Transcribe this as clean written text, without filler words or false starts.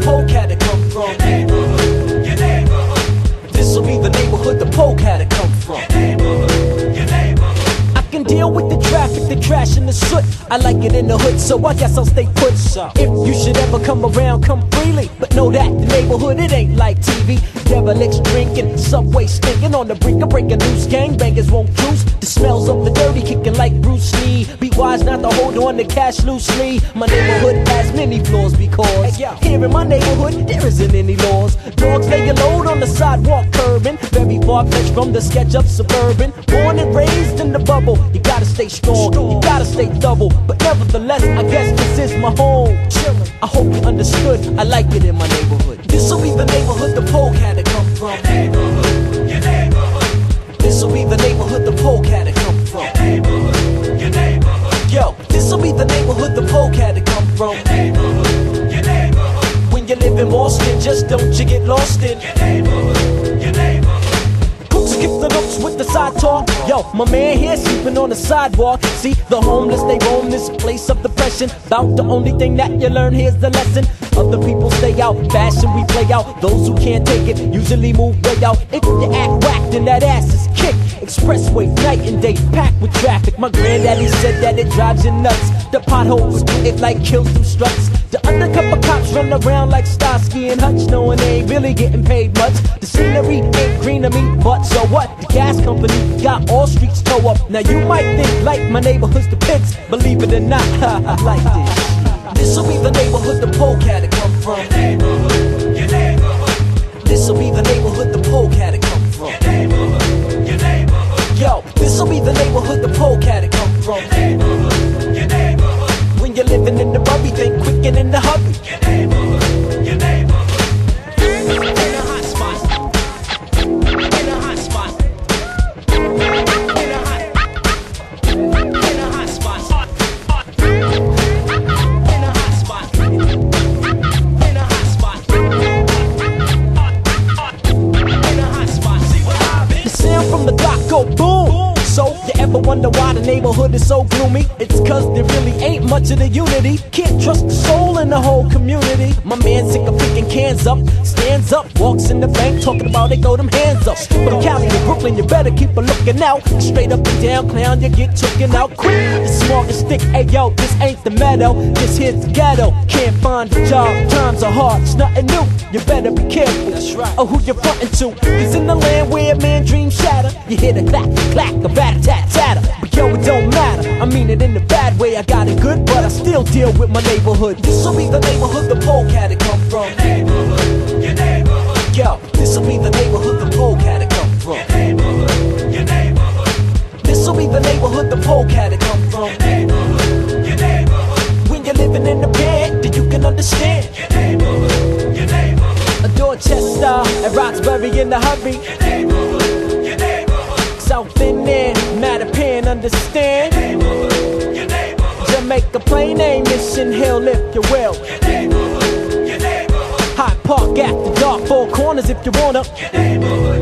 poke had to come from. Your neighborhood, your neighborhood. This'll be the neighborhood the poke had to come from. Your neighborhood, your neighborhood. I can deal with the traffic, the trash, and the soot. I like it in the hood, so I guess I'll stay put. If you should ever come around, come freely. But know that the neighborhood, it ain't like TV. Devilish drinking, subway stinking, on the brink of breaking loose. Gangbangers won't cruise. The smells of the dirty kicking like Bruce Lee. Be wise not to hold on to cash loosely. My neighborhood has many flaws because here in my neighborhood there isn't any laws. Dogs lay a load on the sidewalk curbing, very far-fetched from the sketch of suburban. Born and raised in the bubble, you gotta stay strong, you gotta stay double. But nevertheless, I guess this is my home. I hope you understood, I like it in my neighborhood. This'll be the neighborhood the poke had to come from. Your neighborhood, your neighborhood. This'll be the neighborhood the poke had to come from. Your neighborhood, your neighborhood. Yo, this'll be the neighborhood the poke had to come from. Your neighborhood, your neighborhood. When you live in Boston, just don't you get lost in Your neighborhood, your neighborhood. skip the looks with the side talk. Yo, my man here sleeping on the sidewalk. See, the homeless, they roam this place of depression. About the only thing that you learn, here's the lesson. Other people stay out, fashion we play out. Those who can't take it usually move way out. If you act whack, then that ass is kicked. Expressway, night and day, packed with traffic. My granddaddy said that it drives you nuts. The potholes, it like kills them struts. The undercover cops run around like Starsky and Hutch, knowing they ain't really getting paid much. The scenery ain't green to me, but so what? The gas company got all streets toe up. Now you might think like my neighborhood's the pits. Believe it or not, I like this. This'll be the neighborhood the poke had to come from. Your neighborhood, your neighborhood. This'll be the neighborhood the poke had to come from. Your neighborhood, your neighborhood. Yo, this'll be the neighborhood the poke had to come from. Your neighborhood, your neighborhood. When you're living in the bubby, think quick and in the hurry. Your neighborhood, your neighborhood. In a hot spot. In a hot spot. In a hot spot. In a hot spot. In a hot spot. In a hot spot. See what happened? The sound from the block go boom. So, you ever wonder why the neighborhood is so gloomy? It's cause there really ain't much of the unity. Can't trust the soul in the whole community. My man sick of picking cans up, stands up, walks in the bank talking about it, throw them hands up. From Cali to Brooklyn, you better keep a looking out. Straight up and down, clown, you get taken out quick. The smartest stick, hey yo, this ain't the meadow, this here's the ghetto. Can't find a job, times are hard, it's nothing new. You better be careful of who you're frontin' to. Cause in the land where man dreams shatter, you hear the clack, clack, a rat-a-tat-tatter. But yo, it don't matter, I mean it in the bad way. I got it good, but I still deal with my neighborhood. This'll be the neighborhood the poke had to come from. Your neighborhood, your neighborhood. Yo, this'll be the neighborhood the poke had to come from. Your neighborhood, your neighborhood. This'll be the neighborhood the poke had to come from. Your neighborhood, your neighborhood. When you're living in the bed, then you can understand. Your neighborhood, your neighborhood. A Dorchester and Roxbury in the hurry. Your neighborhood, your neighborhood. South Indian, Mattapan, understand. Your neighborhood, your neighborhood. Jamaica, Plain A, Mission Hill, if you will. Your neighborhood, your neighborhood. Hot Park after dark, four corners if you wanna. Your neighborhood.